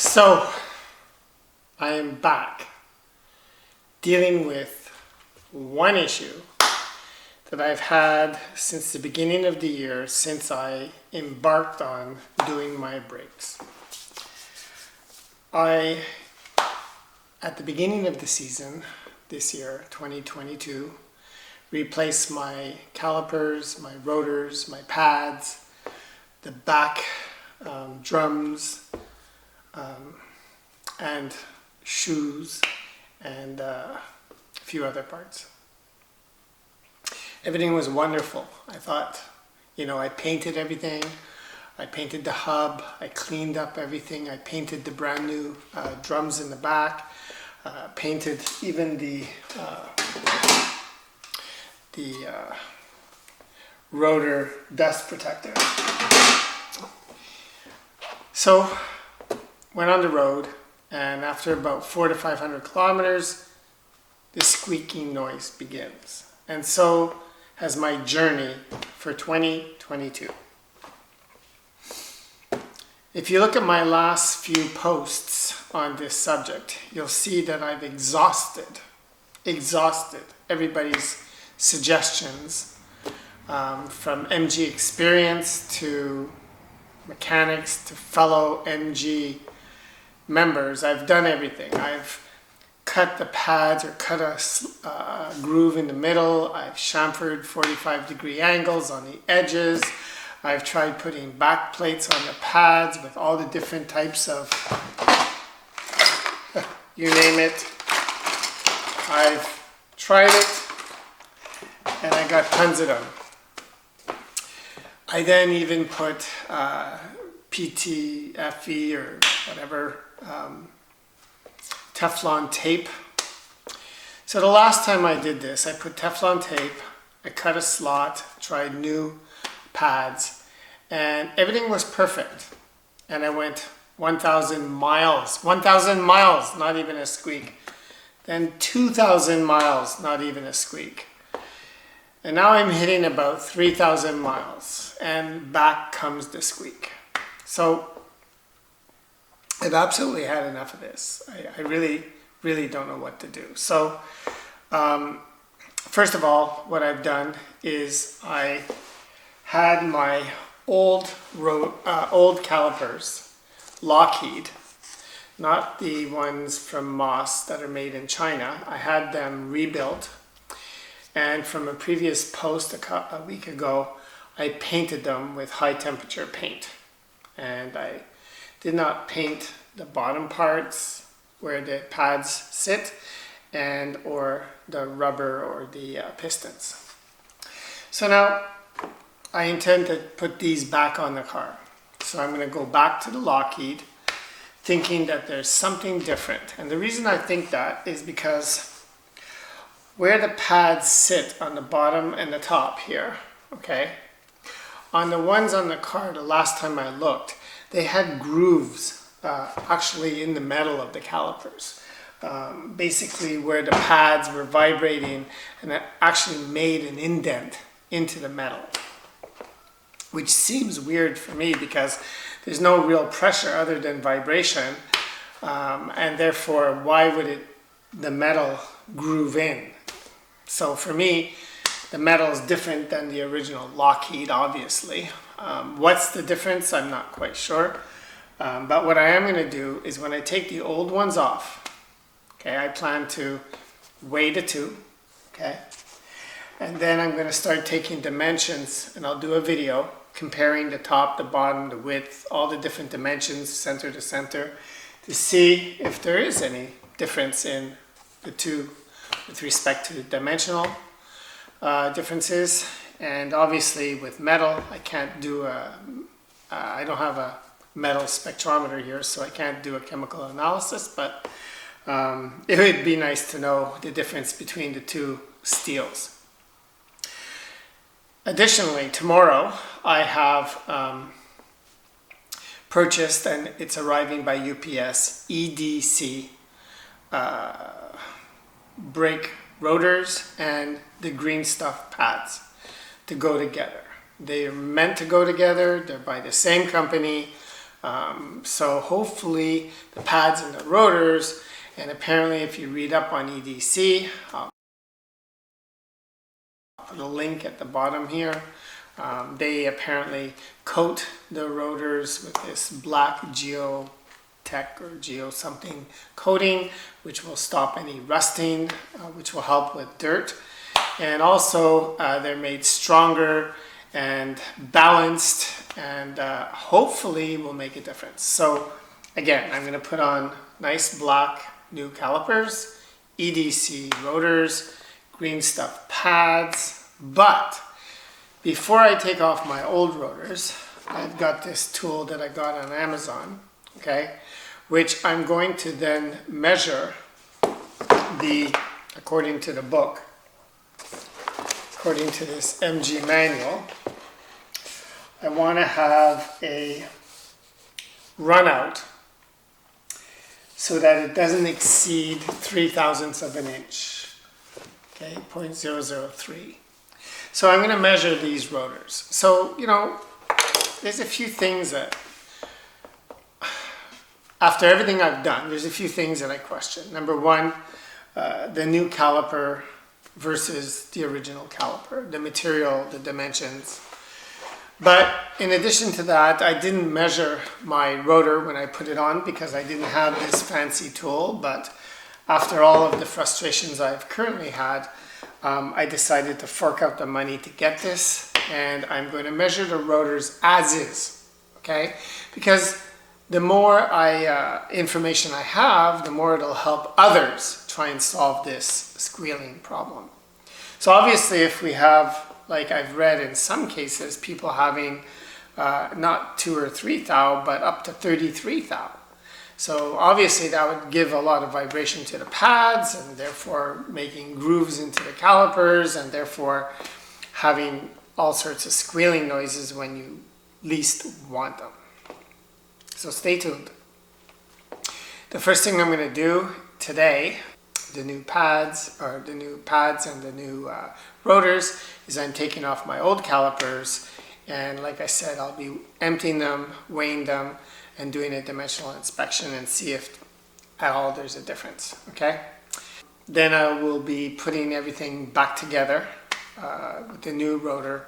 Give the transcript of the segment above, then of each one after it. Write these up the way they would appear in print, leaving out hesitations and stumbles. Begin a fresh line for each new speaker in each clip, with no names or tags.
So, I am back dealing with one issue that I've had since the beginning of the year, since I embarked on doing my brakes. At the beginning of the season, this year, 2022, replaced my calipers, my rotors, my pads, the back drums, and shoes, and a few other parts. Everything was wonderful. I thought, I painted everything. I painted the hub. I cleaned up everything. I painted the brand new drums in the back. Painted even the rotor dust protector. So, went on the road, and after about 400 to 500 kilometers, the squeaking noise begins. And so has my journey for 2022. If you look at my last few posts on this subject, you'll see that I've exhausted everybody's suggestions, from MG experience to mechanics to fellow MG members. I've done everything. I've cut the pads or cut a groove in the middle. I've chamfered 45-degree angles on the edges. I've tried putting back plates on the pads with all the different types of, you name it. I've tried it, and I got tons of them. I then even put PTFE or whatever, Teflon tape. So the last time I did this, I put Teflon tape, I cut a slot, tried new pads, and everything was perfect. And I went 1,000 miles, not even a squeak. Then 2,000 miles, not even a squeak. And now I'm hitting about 3,000 miles, and back comes the squeak. So I've absolutely had enough of this. I really don't know what to do. So first of all, what I've done is I had my old calipers, Lockheed, not the ones from Moss that are made in China. I had them rebuilt. And from a previous post a week ago, I painted them with high temperature paint. And I did not paint the bottom parts where the pads sit and or the rubber or the pistons. So now I intend to put these back on the car. So I'm going to go back to the Lockheed thinking that there's something different. And the reason I think that is because where the pads sit on the bottom and the top here, okay, on the ones on the car, the last time I looked, they had grooves actually in the metal of the calipers. Basically where the pads were vibrating, and it actually made an indent into the metal. Which seems weird for me because there's no real pressure other than vibration. And therefore, why would the metal groove in? So for me, the metal is different than the original Lockheed, obviously. What's the difference? I'm not quite sure. But what I am going to do is when I take the old ones off, okay, I plan to weigh the two, okay? And then I'm going to start taking dimensions, and I'll do a video comparing the top, the bottom, the width, all the different dimensions, center to center, to see if there is any difference in the two with respect to the dimensional differences. And obviously with metal, I can't do I don't have a metal spectrometer here, so I can't do a chemical analysis, but it would be nice to know the difference between the two steels. Additionally, tomorrow I have purchased, and it's arriving by UPS, EDC brake rotors and the green stuff pads to go together. They're meant to go together. They're by the same company. So hopefully the pads and the rotors, and apparently if you read up on EDC, I'll put a link at the bottom here. They apparently coat the rotors with this black geotech or geo something coating, which will stop any rusting, which will help with dirt. And also they're made stronger and balanced, and hopefully will make a difference. So again, I'm going to put on nice black new calipers, EDC rotors, green stuff pads, but before I take off my old rotors, I've got this tool that I got on Amazon, okay, which I'm going to then measure according to the book, according to this MG manual, I want to have a run out so that it doesn't exceed 0.003 of an inch, okay, 0.003. So I'm going to measure these rotors. So, you know, there's a few things that, after everything I've done, there's a few things that I question. Number one, the new caliper versus the original caliper, the material, the dimensions. But in addition to that, I didn't measure my rotor when I put it on because I didn't have this fancy tool. But after all of the frustrations I've currently had, I decided to fork out the money to get this, and I'm going to measure the rotors as is, okay? Because the more information I have, the more it'll help others try and solve this squealing problem. So obviously if we have, like I've read in some cases, people having not 2 or 3 thou, but up to 33 thou. So obviously that would give a lot of vibration to the pads and therefore making grooves into the calipers and therefore having all sorts of squealing noises when you least want them. So stay tuned. The first thing I'm going to do today, the new pads and the new rotors, is I'm taking off my old calipers, and like I said, I'll be emptying them, weighing them, and doing a dimensional inspection and see if at all there's a difference, okay? Then I will be putting everything back together with the new rotor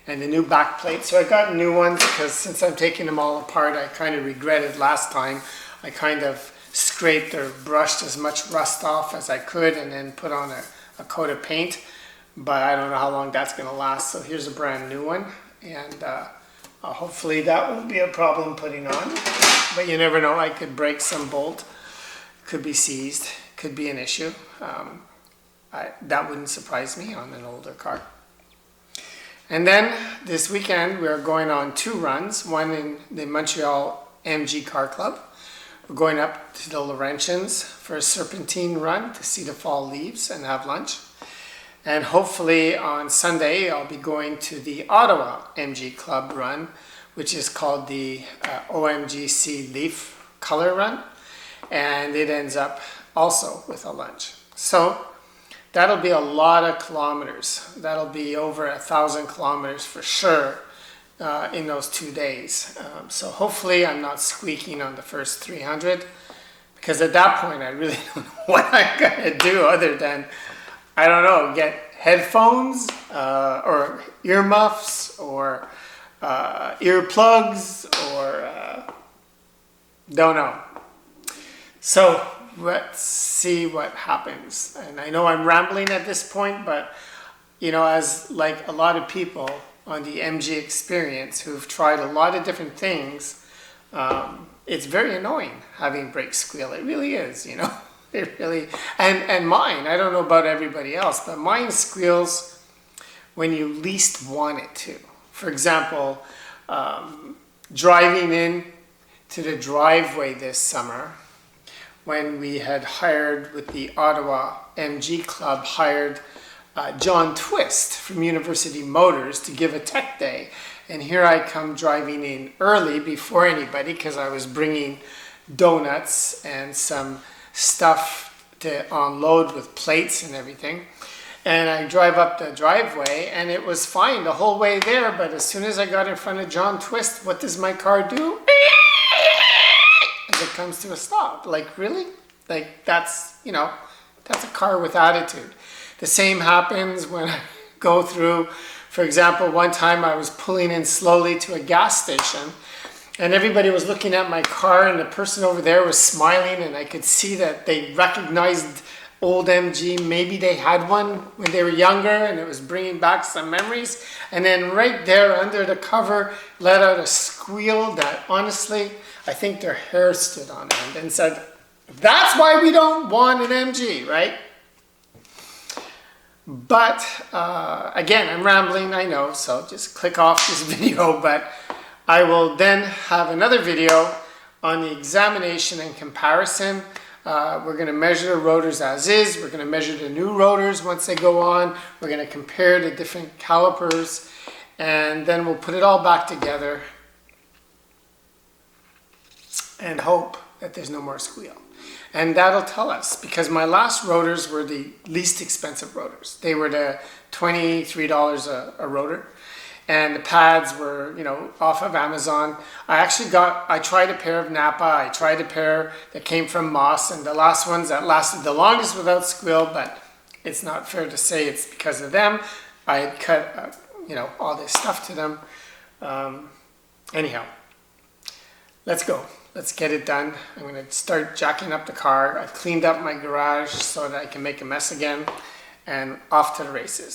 and the new back plate. So I got new ones because since I'm taking them all apart, I kind of regretted last time. I kind of scraped or brushed as much rust off as I could and then put on a coat of paint, but I don't know how long that's going to last. So here's a brand new one, and hopefully that won't be a problem putting on, but you never know. I could break some bolt, could be seized, could be an issue. That wouldn't surprise me on an older car. And then this weekend we're going on 2 runs, one in the Montreal MG Car Club. We're going up to the Laurentians for a serpentine run to see the fall leaves and have lunch. And hopefully on Sunday, I'll be going to the Ottawa MG Club run, which is called the OMGC Leaf Color Run. And it ends up also with a lunch. So that'll be a lot of kilometers. That'll be over 1,000 kilometers for sure in those 2 days. So hopefully I'm not squeaking on the first 300, because at that point I really don't know what I'm going to do other than, I don't know, get headphones or earmuffs or earplugs or don't know. So let's see what happens. And I know I'm rambling at this point, but you know, as like a lot of people on the MG experience who've tried a lot of different things, it's very annoying having brake squeal. It really is, you know. It really, and mine, I don't know about everybody else, but mine squeals when you least want it to. For example, driving in to the driveway this summer, when we had hired with the Ottawa MG Club, hired John Twist from University Motors to give a tech day. And here I come driving in early before anybody because I was bringing donuts and some stuff to unload with plates and everything. And I drive up the driveway and it was fine the whole way there, but as soon as I got in front of John Twist, what does my car do? as it comes to a stop. Like, really? Like, that's, you know, that's a car with attitude. The same happens when I go through, for example, one time I was pulling in slowly to a gas station and everybody was looking at my car and the person over there was smiling and I could see that they recognized old MG. Maybe they had one when they were younger and it was bringing back some memories. And then right there under the cover let out a squeal that honestly, I think their hair stood on end and said, that's why we don't want an MG, right? But again, I'm rambling, I know, so just click off this video, but I will then have another video on the examination and comparison. We're going to measure the rotors as is. We're going to measure the new rotors once they go on. We're going to compare the different calipers, and then we'll put it all back together and hope that there's no more squeal. And that'll tell us, because my last rotors were the least expensive rotors. They were the $23 a rotor. And the pads were, you know, off of Amazon. I tried a pair of Napa. I tried a pair that came from Moss. And the last ones that lasted the longest without squeal, but it's not fair to say it's because of them. I had cut, you know, all this stuff to them. Anyhow, let's go. Let's get it done. I'm going to start jacking up the car. I've cleaned up my garage so that I can make a mess again. And off to the races.